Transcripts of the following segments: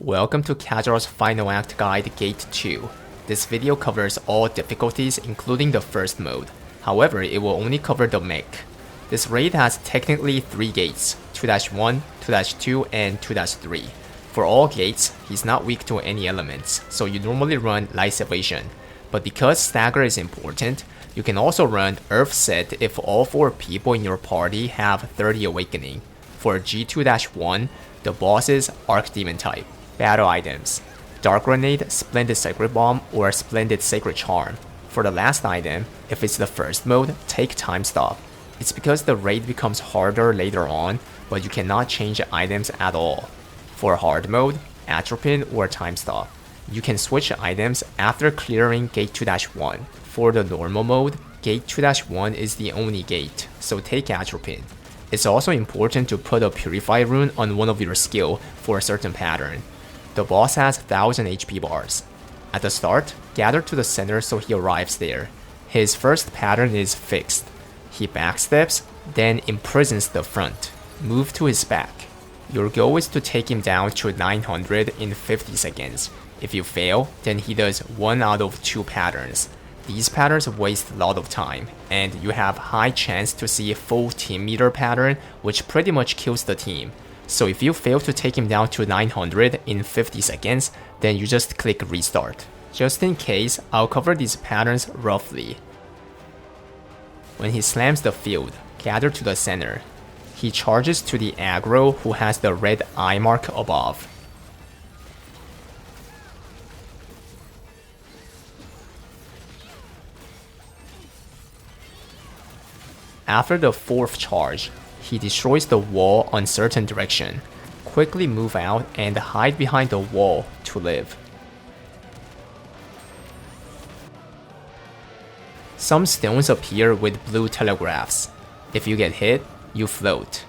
Welcome to Kazeros Final Act Guide Gate 2. This video covers all difficulties including the first mode. However, it will only cover the Mech. This raid has technically 3 gates, 2-1, 2-2, and 2-3. For all gates, he's not weak to any elements, so you normally run Light Salvation. But because Stagger is important, you can also run Earth Set if all 4 people in your party have 30 Awakening. For G2-1, the boss is Archdemon type. Battle items: Dark Grenade, Splendid Sacred Bomb, or Splendid Sacred Charm. For the last item, if it's the first mode, take Time Stop. It's because the raid becomes harder later on, but you cannot change items at all. For hard mode, Atropine or Time Stop. You can switch items after clearing Gate 2-1. For the normal mode, Gate 2-1 is the only gate, so take Atropine. It's also important to put a Purify rune on one of your skill for a certain pattern. The boss has 1000 HP bars. At the start, gather to the center so he arrives there. His first pattern is fixed. He backsteps, then imprisons the front. Move to his back. Your goal is to take him down to 900 in 50 seconds. If you fail, then he does 1 out of 2 patterns. These patterns waste a lot of time, and you have high chance to see a full team meter pattern, which pretty much kills the team. So if you fail to take him down to 900 in 50 seconds, then you just click restart. Just in case, I'll cover these patterns roughly. When he slams the field, gather to the center. He charges to the aggro who has the red eye mark above. After the 4th charge, he destroys the wall on certain direction. Quickly move out and hide behind the wall to live. Some stones appear with blue telegraphs. If you get hit, you float.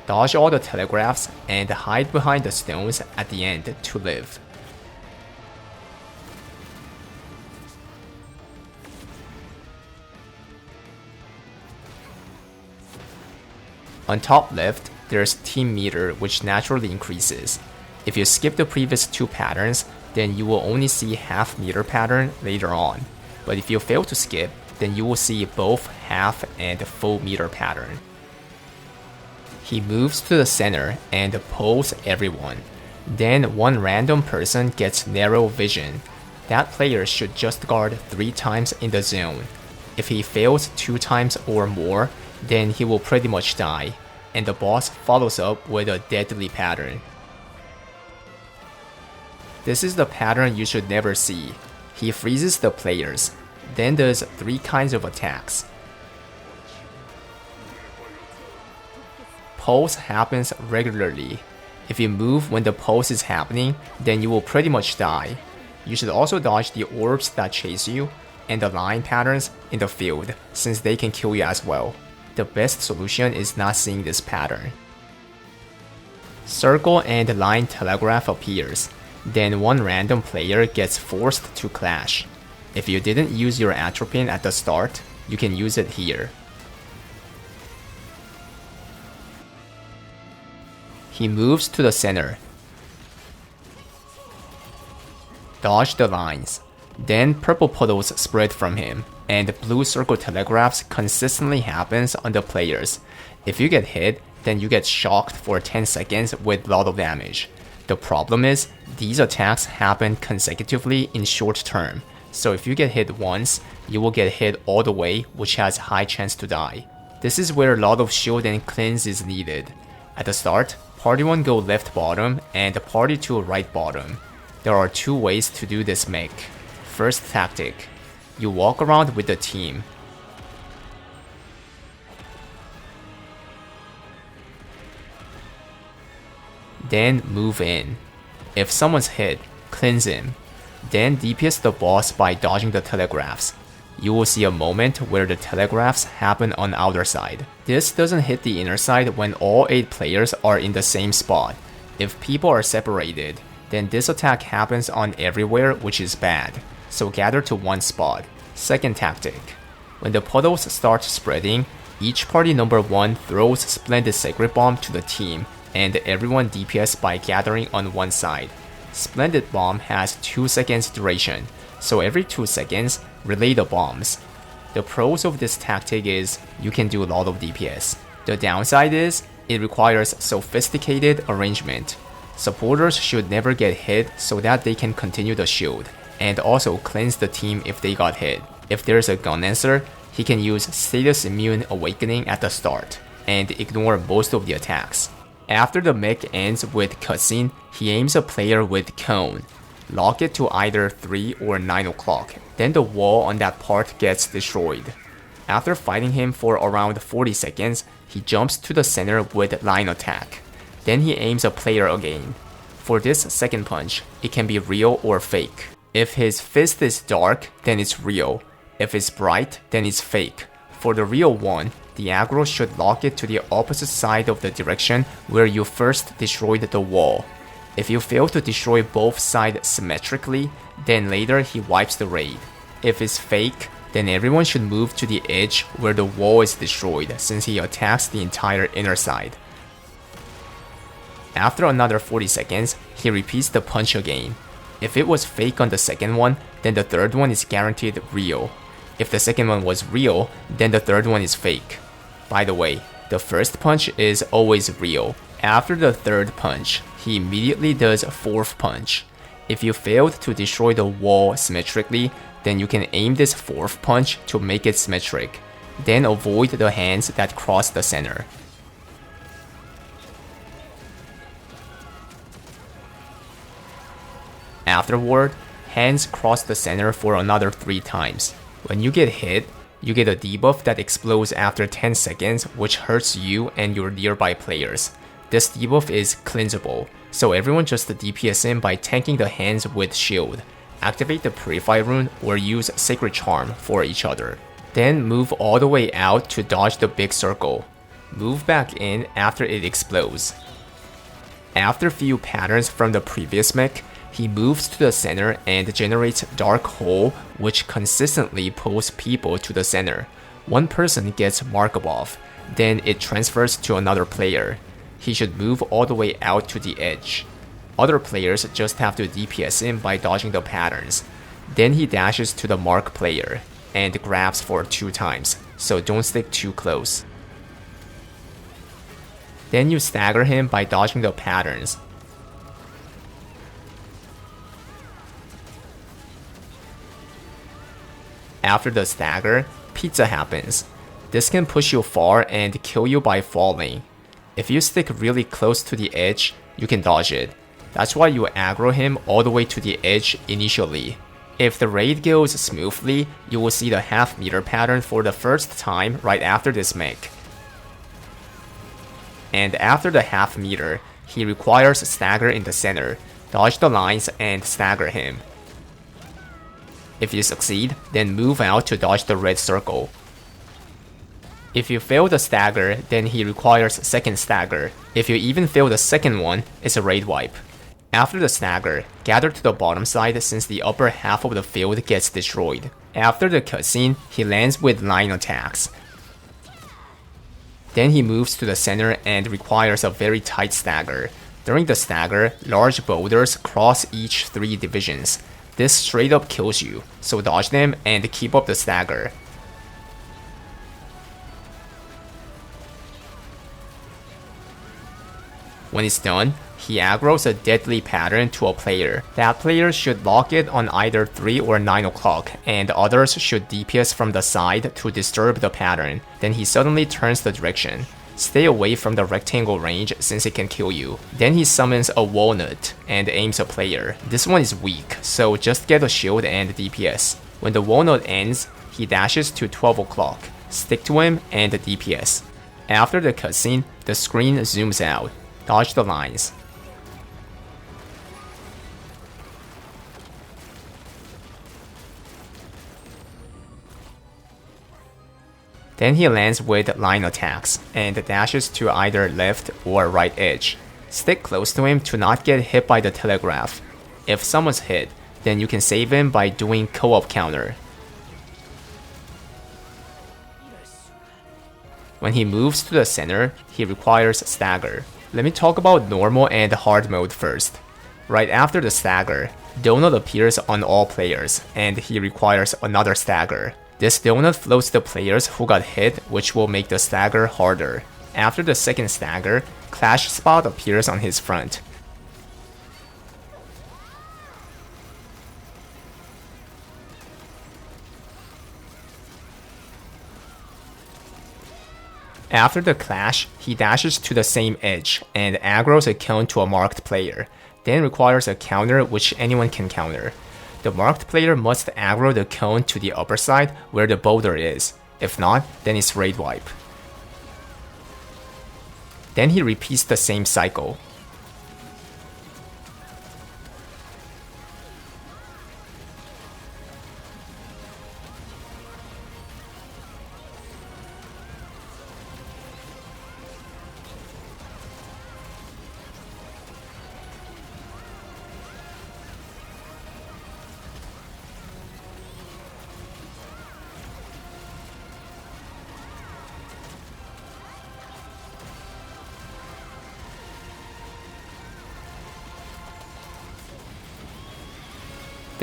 Dodge all the telegraphs and hide behind the stones at the end to live. On top left, there's team meter which naturally increases. If you skip the previous 2 patterns, then you will only see half meter pattern later on. But if you fail to skip, then you will see both half and full meter pattern. He moves to the center and pulls everyone. Then one random person gets narrow vision. That player should just guard 3 times in the zone. If he fails 2 times or more, then he will pretty much die, and the boss follows up with a deadly pattern. This is the pattern you should never see. He freezes the players, then does 3 kinds of attacks. Pulse happens regularly. If you move when the pulse is happening, then you will pretty much die. You should also dodge the orbs that chase you, and the line patterns in the field, since they can kill you as well. The best solution is not seeing this pattern. Circle and line telegraph appears, then one random player gets forced to clash. If you didn't use your Atropine at the start, you can use it here. He moves to the center. Dodge the lines. Then purple puddles spread from him, and blue circle telegraphs consistently happens on the players. If you get hit, then you get shocked for 10 seconds with lot of damage. The problem is, these attacks happen consecutively in short term, so if you get hit once, you will get hit all the way, which has high chance to die. This is where a lot of shield and cleanse is needed. At the start, party 1 go left bottom and party 2 right bottom. There are 2 ways to do this Mech. First tactic, you walk around with the team. Then move in. If someone's hit, cleanse him. Then DPS the boss by dodging the telegraphs. You will see a moment where the telegraphs happen on the outer side. This doesn't hit the inner side when all 8 players are in the same spot. If people are separated, then this attack happens on everywhere, which is bad. So gather to one spot. Second tactic. When the puddles start spreading, each party number 1 throws Splendid Sacred Bomb to the team, and everyone DPS by gathering on one side. Splendid Bomb has 2 seconds duration, so every 2 seconds, relay the bombs. The pros of this tactic is you can do a lot of DPS. The downside is it requires sophisticated arrangement. Supporters should never get hit so that they can continue the shield, and also cleanse the team if they got hit. If there's a gun answer, he can use Status Immune Awakening at the start, and ignore most of the attacks. After the mech ends with cutscene, he aims a player with Cone. Lock it to either 3 or 9 o'clock, then the wall on that part gets destroyed. After fighting him for around 40 seconds, he jumps to the center with line attack. Then he aims a player again. For this second punch, it can be real or fake. If his fist is dark, then it's real. If it's bright, then it's fake. For the real one, the aggro should lock it to the opposite side of the direction where you first destroyed the wall. If you fail to destroy both sides symmetrically, then later he wipes the raid. If it's fake, then everyone should move to the edge where the wall is destroyed since he attacks the entire inner side. After another 40 seconds, he repeats the punch again. If it was fake on the second one, then the third one is guaranteed real. If the second one was real, then the third one is fake. By the way, the first punch is always real. After the third punch, he immediately does a fourth punch. If you failed to destroy the wall symmetrically, then you can aim this fourth punch to make it symmetric. Then avoid the hands that cross the center. Afterward, hands cross the center for another 3 times. When you get hit, you get a debuff that explodes after 10 seconds, which hurts you and your nearby players. This debuff is cleansable, so everyone just DPS in by tanking the hands with shield. Activate the Purify rune or use Sacred Charm for each other. Then move all the way out to dodge the big circle. Move back in after it explodes. After few patterns from the previous mech, he moves to the center and generates Dark Hole, which consistently pulls people to the center. One person gets Mark above, then it transfers to another player. He should move all the way out to the edge. Other players just have to DPS in by dodging the patterns. Then he dashes to the mark player and grabs for 2 times, so don't stick too close. Then you stagger him by dodging the patterns. After the stagger, pizza happens. This can push you far and kill you by falling. If you stick really close to the edge, you can dodge it. That's why you aggro him all the way to the edge initially. If the raid goes smoothly, you will see the half-meter pattern for the first time right after this mech. And after the half-meter, he requires stagger in the center. Dodge the lines and stagger him. If you succeed, then move out to dodge the red circle. If you fail the stagger, then he requires second stagger. If you even fail the second one, it's a raid wipe. After the stagger, gather to the bottom side since the upper half of the field gets destroyed. After the cutscene, he lands with line attacks. Then he moves to the center and requires a very tight stagger. During the stagger, large boulders cross each 3 divisions. This straight up kills you, so dodge them and keep up the stagger. When it's done, he aggroes a deadly pattern to a player. That player should lock it on either 3 or 9 o'clock, and others should DPS from the side to disturb the pattern. Then he suddenly turns the direction. Stay away from the rectangle range since it can kill you. Then he summons a walnut and aims a player. This one is weak, so just get a shield and DPS. When the walnut ends, he dashes to 12 o'clock. Stick to him and DPS. After the cutscene, the screen zooms out. Dodge the lines. Then he lands with line attacks and dashes to either left or right edge. Stick close to him to not get hit by the telegraph. If someone's hit, then you can save him by doing co-op counter. When he moves to the center, he requires stagger. Let me talk about normal and hard mode first. Right after the stagger, donut appears on all players, and he requires another stagger. This donut floats the players who got hit, which will make the stagger harder. After the second stagger, Clash spot appears on his front. After the clash, he dashes to the same edge and aggroes a cone to a marked player, then requires a counter which anyone can counter. The marked player must aggro the cone to the upper side where the boulder is. If not, then it's raid wipe. Then he repeats the same cycle.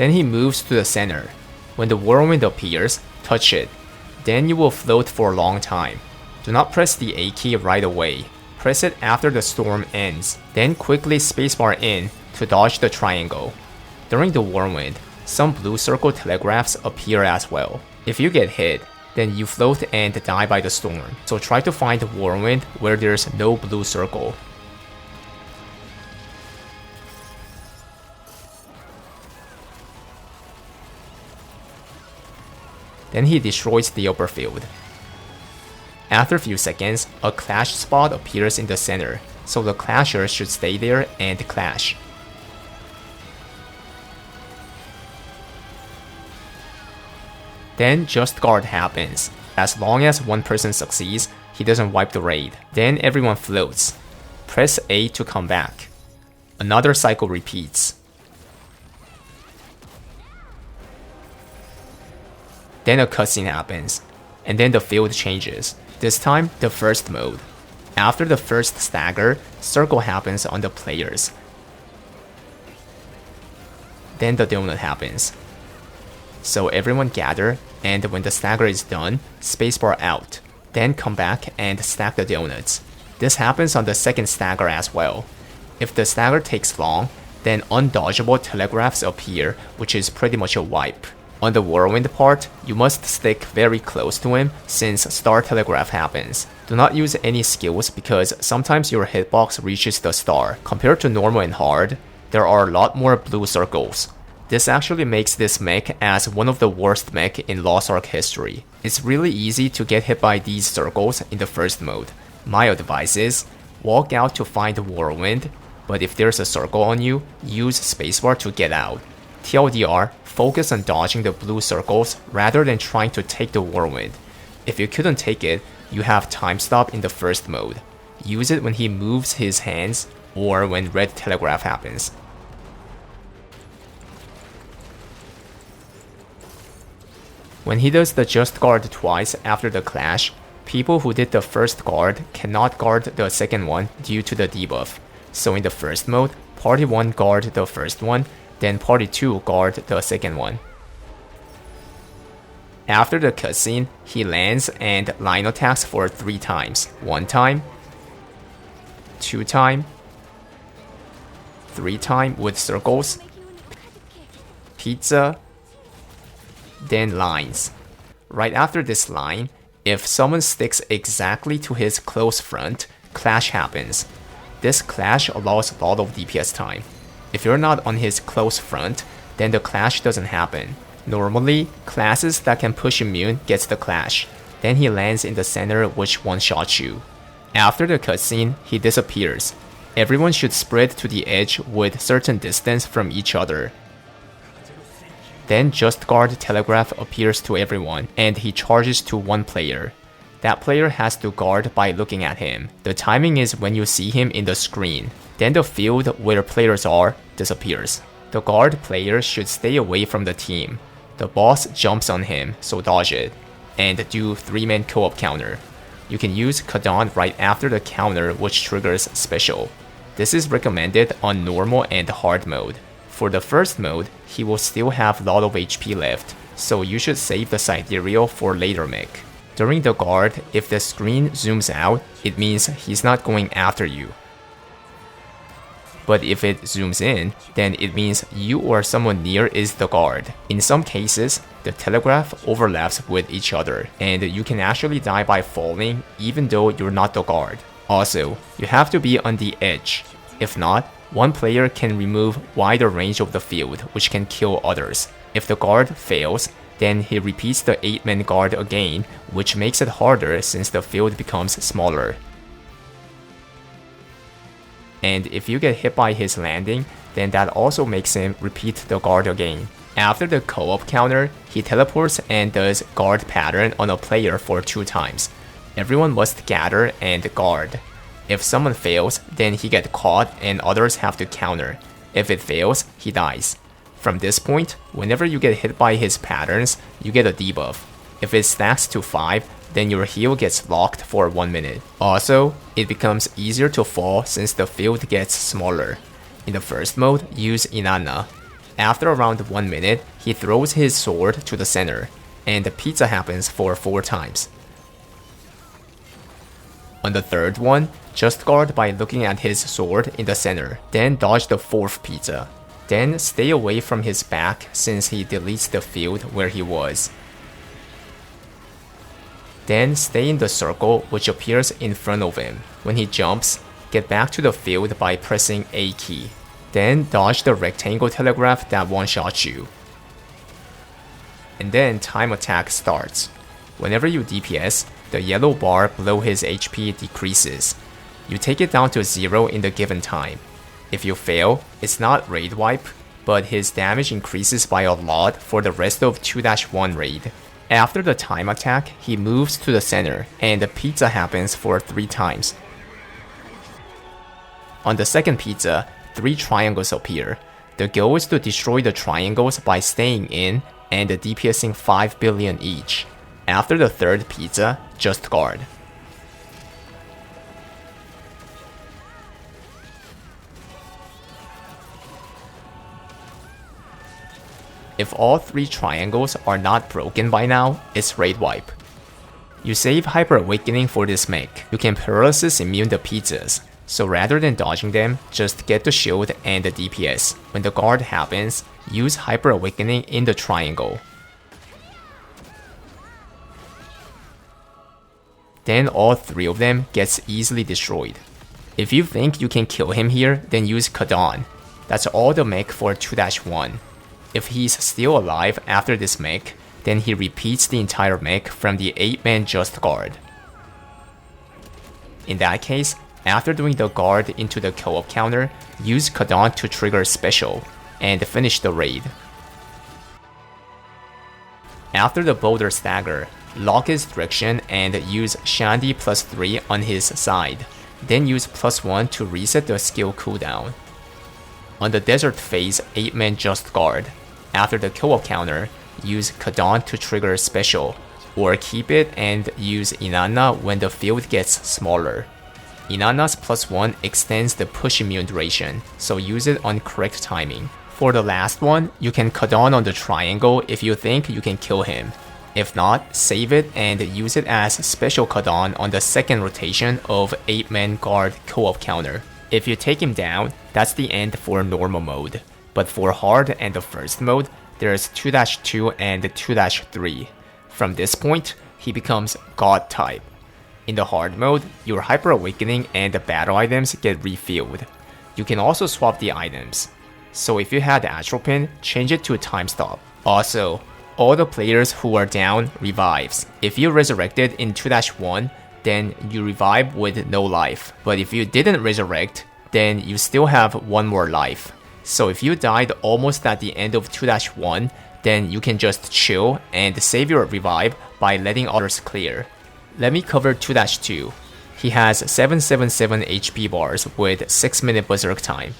Then he moves to the center. When the whirlwind appears, touch it. Then you will float for a long time. Do not press the A key right away. Press it after the storm ends. Then quickly spacebar in to dodge the triangle. During the whirlwind, some blue circle telegraphs appear as well. If you get hit, then you float and die by the storm. So try to find whirlwind where there's no blue circle. Then he destroys the upper field. After a few seconds, a clash spot appears in the center, so the clasher should stay there and clash. Then Just Guard happens. As long as one person succeeds, he doesn't wipe the raid. Then everyone floats. Press A to come back. Another cycle repeats. Then a cutscene happens, and then the field changes. This time, the first mode. After the first stagger, circle happens on the players. Then the donut happens. So everyone gather, and when the stagger is done, spacebar out. Then come back and stack the donuts. This happens on the second stagger as well. If the stagger takes long, then undodgeable telegraphs appear, which is pretty much a wipe. On the whirlwind part, you must stick very close to him since star telegraph happens. Do not use any skills because sometimes your hitbox reaches the star. Compared to normal and hard, there are a lot more blue circles. This actually makes this mech as one of the worst mech in Lost Ark history. It's really easy to get hit by these circles in the first mode. My advice is, walk out to find the whirlwind, but if there's a circle on you, use spacebar to get out. TLDR, focus on dodging the blue circles rather than trying to take the whirlwind. If you couldn't take it, you have time stop in the first mode. Use it when he moves his hands or when red telegraph happens. When he does the just guard twice after the clash, people who did the first guard cannot guard the second one due to the debuff. So in the first mode, party 1 guard the first one, then party 2 guard the second one. After the cutscene, he lands and line attacks for 3 times. 1 time, 2 time, 3 time with circles, pizza, then lines. Right after this line, if someone sticks exactly to his close front, clash happens. This clash allows a lot of DPS time. If you're not on his close front, then the clash doesn't happen. Normally, classes that can push immune gets the clash. Then he lands in the center which one-shots you. After the cutscene, he disappears. Everyone should spread to the edge with certain distance from each other. Then Just Guard Telegraph appears to everyone, and he charges to one player. That player has to guard by looking at him. The timing is when you see him in the screen. Then the field where players are disappears. The guard player should stay away from the team. The boss jumps on him, so dodge it. And do 3-man co-op counter. You can use Kadon right after the counter which triggers special. This is recommended on normal and hard mode. For the first mode, he will still have a lot of HP left, so you should save the Sidereal for later mech. During the guard, if the screen zooms out, it means he's not going after you. But if it zooms in, then it means you or someone near is the guard. In some cases, the telegraph overlaps with each other, and you can actually die by falling even though you're not the guard. Also, you have to be on the edge. If not, one player can remove wider range of the field, which can kill others. If the guard fails, then he repeats the 8-man guard again, which makes it harder since the field becomes smaller. And if you get hit by his landing, then that also makes him repeat the guard again. After the co-op counter, he teleports and does guard pattern on a player for 2 times. Everyone must gather and guard. If someone fails, then he gets caught and others have to counter. If it fails, he dies. From this point, whenever you get hit by his patterns, you get a debuff. If it stacks to 5, then your heal gets locked for 1 minute. Also, it becomes easier to fall since the field gets smaller. In the first mode, use Inanna. After around 1 minute, he throws his sword to the center, and the pizza happens for 4 times. On the third one, just guard by looking at his sword in the center, then dodge the 4th pizza. Then stay away from his back since he deletes the field where he was. Then stay in the circle which appears in front of him. When he jumps, get back to the field by pressing A key. Then dodge the rectangle telegraph that one-shots you. And then time attack starts. Whenever you DPS, the yellow bar below his HP decreases. You take it down to 0 in the given time. If you fail, it's not raid wipe, but his damage increases by a lot for the rest of 2-1 raid. After the time attack, he moves to the center, and the pizza happens for 3 times. On the second pizza, 3 triangles appear. The goal is to destroy the triangles by staying in and DPSing 5 billion each. After the third pizza, just guard. If all 3 triangles are not broken by now, it's raid wipe. You save Hyper Awakening for this mech. You can paralysis immune the pizzas, so rather than dodging them, just get the shield and the DPS. When the guard happens, use Hyper Awakening in the triangle. Then all 3 of them gets easily destroyed. If you think you can kill him here, then use Kadon. That's all the mech for 2-1. If he's still alive after this mech, then he repeats the entire mech from the 8-man just guard. In that case, after doing the guard into the co-op counter, use Kadon to trigger special, and finish the raid. After the Boulder stagger, lock his direction and use Shandy +3 on his side, then use +1 to reset the skill cooldown. On the desert phase 8-man just guard, after the co-op counter, use Kadon to trigger special, or keep it and use Inanna when the field gets smaller. Inanna's +1 extends the push immune duration, so use it on correct timing. For the last one, you can Kadon on the triangle if you think you can kill him. If not, save it and use it as special Kadon on the second rotation of 8-man guard co-op counter. If you take him down, that's the end for normal mode. But for hard and the first mode, there's 2-2 and 2-3. From this point, he becomes God type. In the hard mode, your Hyper Awakening and the battle items get refilled. You can also swap the items. So if you had Astral Pin, change it to Time Stop. Also, all the players who are down revives. If you resurrected in 2-1, then you revive with no life. But if you didn't resurrect, then you still have 1 more life. So if you died almost at the end of 2-1, then you can just chill and save your revive by letting others clear. Let me cover 2-2. He has 777 HP bars with 6-minute berserk time.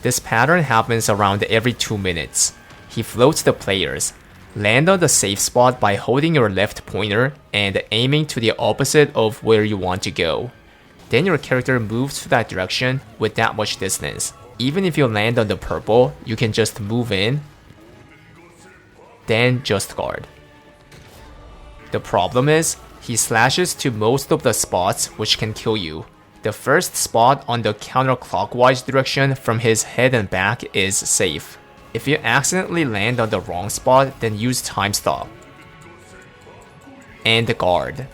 This pattern happens around every 2 minutes. He floats the players. Land on the safe spot by holding your left pointer and aiming to the opposite of where you want to go. Then your character moves to that direction with that much distance. Even if you land on the purple, you can just move in, then just guard. The problem is, he slashes to most of the spots which can kill you. The first spot on the counterclockwise direction from his head and back is safe. If you accidentally land on the wrong spot, then use time stop. And guard.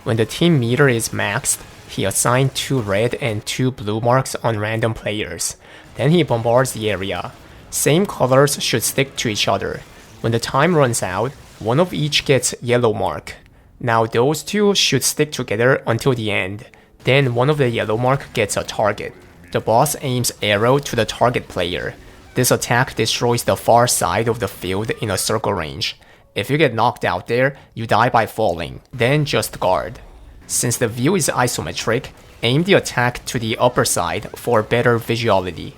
When the team meter is maxed, he assigns 2 red and 2 blue marks on random players. Then he bombards the area. Same colors should stick to each other. When the time runs out, one of each gets yellow mark. Now those 2 should stick together until the end. Then one of the yellow mark gets a target. The boss aims arrow to the target player. This attack destroys the far side of the field in a circle range. If you get knocked out there, you die by falling, then just guard. Since the view is isometric, aim the attack to the upper side for better visuality.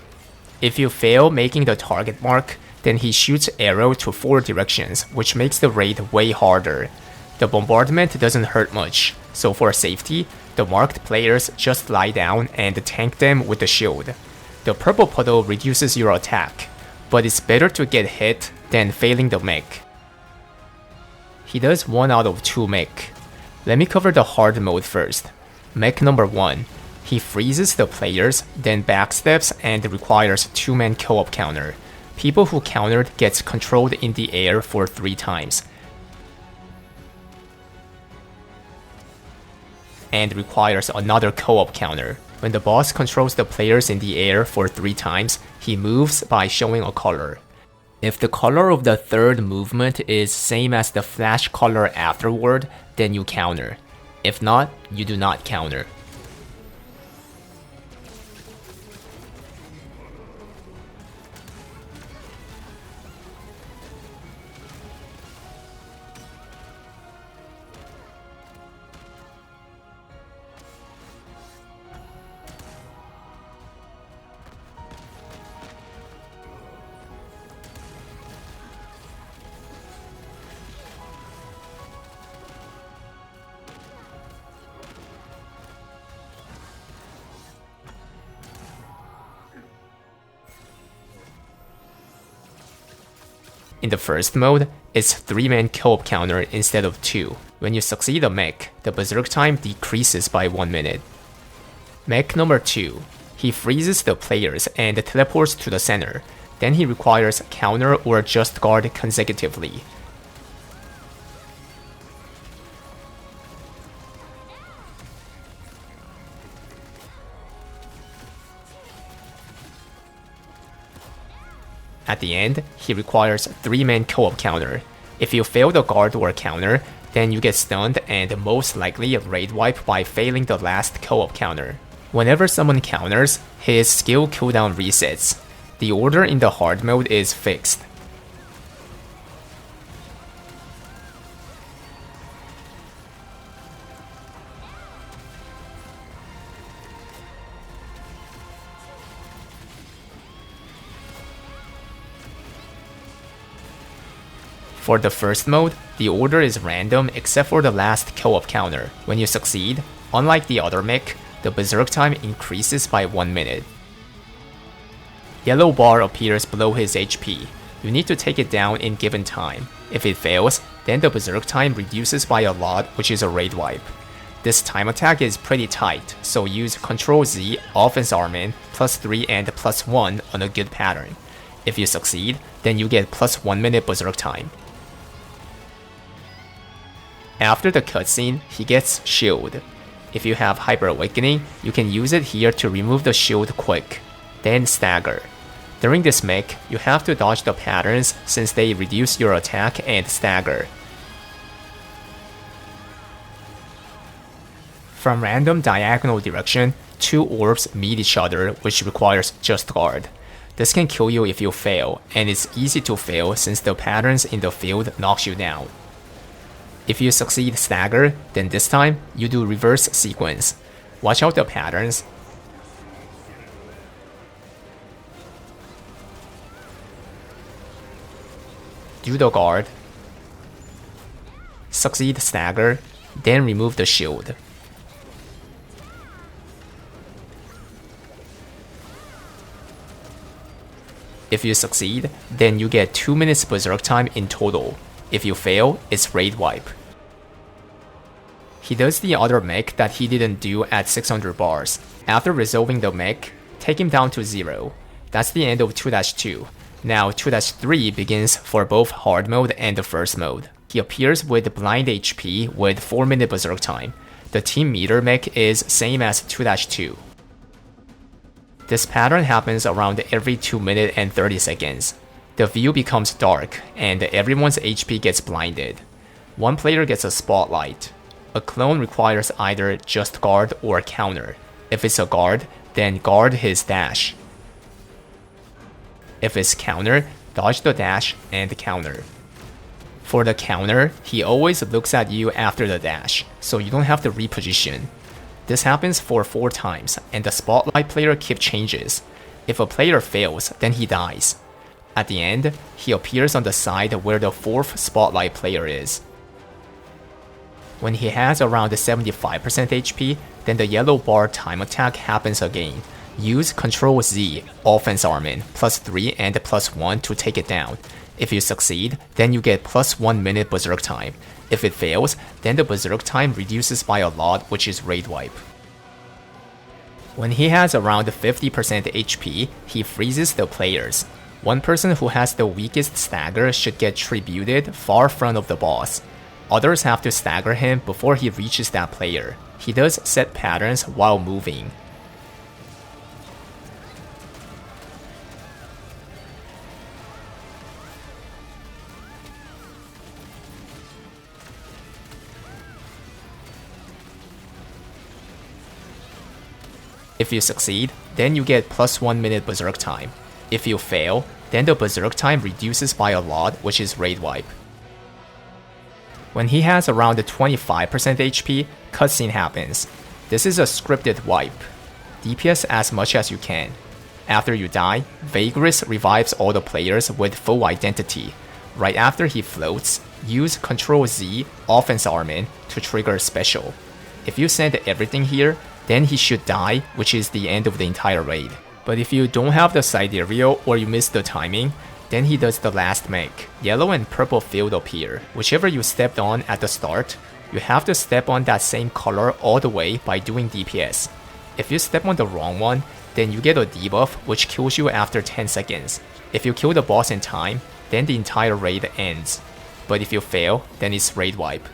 If you fail making the target mark, then he shoots arrow to 4 directions, which makes the raid way harder. The bombardment doesn't hurt much, so for safety, the marked players just lie down and tank them with the shield. The purple puddle reduces your attack, but it's better to get hit than failing the mech. He does 1 out of 2 mech. Let me cover the hard mode first. Mech number 1. He freezes the players, then backsteps and requires 2-man co-op counter. People who countered gets controlled in the air for 3 times. And requires another co-op counter. When the boss controls the players in the air for 3 times, he moves by showing a color. If the color of the third movement is same as the flash color afterward, then you counter. If not, you do not counter. In the first mode, it's 3-man co-op counter instead of 2. When you succeed a mech, the berserk time decreases by 1 minute. Mech number 2. He freezes the players and teleports to the center. Then he requires counter or just guard consecutively. At the end, he requires 3-man co-op counter. If you fail the guard or counter, then you get stunned and most likely raid wipe by failing the last co-op counter. Whenever someone counters, his skill cooldown resets. The order in the hard mode is fixed. For the first mode, the order is random except for the last co-op counter. When you succeed, unlike the other mech, the berserk time increases by 1 minute. Yellow bar appears below his HP. You need to take it down in given time. If it fails, then the berserk time reduces by a lot, which is a raid wipe. This time attack is pretty tight, so use Ctrl-Z offense Armen +3 and +1 on a good pattern. If you succeed, then you get +1 minute berserk time. After the cutscene, he gets shield. If you have Hyper Awakening, you can use it here to remove the shield quick. Then stagger. During this mech, you have to dodge the patterns since they reduce your attack and stagger. From random diagonal direction, 2 orbs meet each other, which requires just guard. This can kill you if you fail, and it's easy to fail since the patterns in the field knocks you down. If you succeed stagger, then this time, you do reverse sequence. Watch out the patterns. Do the guard. Succeed stagger, then remove the shield. If you succeed, then you get 2 minutes berserk time in total. If you fail, it's raid wipe. He does the other mech that he didn't do at 600 bars. After resolving the mech, take him down to 0. That's the end of 2-2. Now 2-3 begins for both hard mode and the first mode. He appears with blind HP with 4 minute berserk time. The team meter mech is same as 2-2. This pattern happens around every 2 minutes and 30 seconds. The view becomes dark and everyone's HP gets blinded. One player gets a spotlight. A clone requires either just guard or counter. If it's a guard, then guard his dash. If it's counter, dodge the dash and counter. For the counter, he always looks at you after the dash, so you don't have to reposition. This happens for 4 times, and the spotlight player keep changes. If a player fails, then he dies. At the end, he appears on the side where the 4th spotlight player is. When he has around 75% HP, then the yellow bar time attack happens again. Use Ctrl Z, Offense Armen, +3 and +1 to take it down. If you succeed, then you get +1 minute berserk time. If it fails, then the berserk time reduces by a lot, which is raid wipe. When he has around 50% HP, he freezes the players. One person who has the weakest stagger should get tributed far front of the boss. Others have to stagger him before he reaches that player. He does set patterns while moving. If you succeed, then you get +1 minute berserk time. If you fail, then the berserk time reduces by a lot, which is raid wipe. When he has around 25% HP, cutscene happens. This is a scripted wipe. DPS as much as you can. After you die, Vigorous revives all the players with full identity. Right after he floats, use Ctrl Z, Offense Armen to trigger special. If you send everything here, then he should die, which is the end of the entire raid. But if you don't have the Sidereal or you miss the timing, then he does the last mech. Yellow and purple field appear. Whichever you stepped on at the start, you have to step on that same color all the way by doing DPS. If you step on the wrong one, then you get a debuff which kills you after 10 seconds. If you kill the boss in time, then the entire raid ends. But if you fail, then it's raid wipe.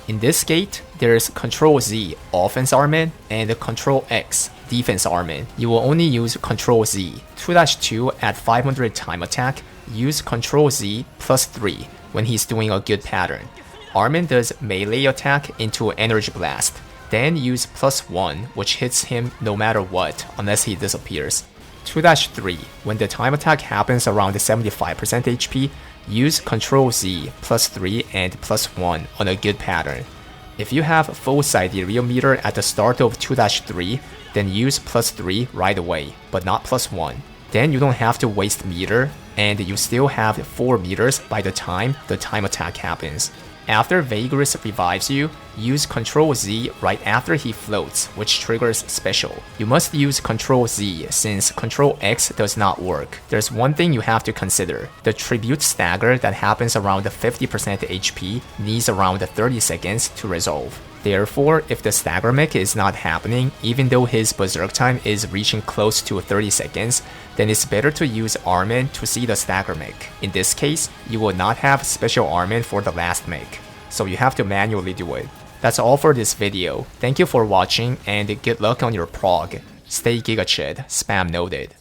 In this gate, there's Ctrl Z, Offense Armen, and Ctrl X, Defense Armen. You will only use Ctrl Z. 2-2 at 500 time attack, use Ctrl Z +3 when he's doing a good pattern. Armen does melee attack into Energy Blast, then use +1 which hits him no matter what unless he disappears. 2-3, when the time attack happens around 75% HP, use Ctrl Z +3 and +1 on a good pattern. If you have full Sidereal meter at the start of 2-3, then use +3 right away, but not +1. Then you don't have to waste meter, and you still have 4 meters by the time the time attack happens. After Vigorous revives you, use Ctrl Z right after he floats, which triggers special. You must use Ctrl Z since Ctrl X does not work. There's one thing you have to consider. The tribute stagger that happens around 50% HP needs around 30 seconds to resolve. Therefore, if the stagger mech is not happening, even though his berserk time is reaching close to 30 seconds, then it's better to use Armen to see the stagger mech. In this case, you will not have Special Armen for the last mech, so you have to manually do it. That's all for this video. Thank you for watching and good luck on your prog. Stay Gigached, spam noted.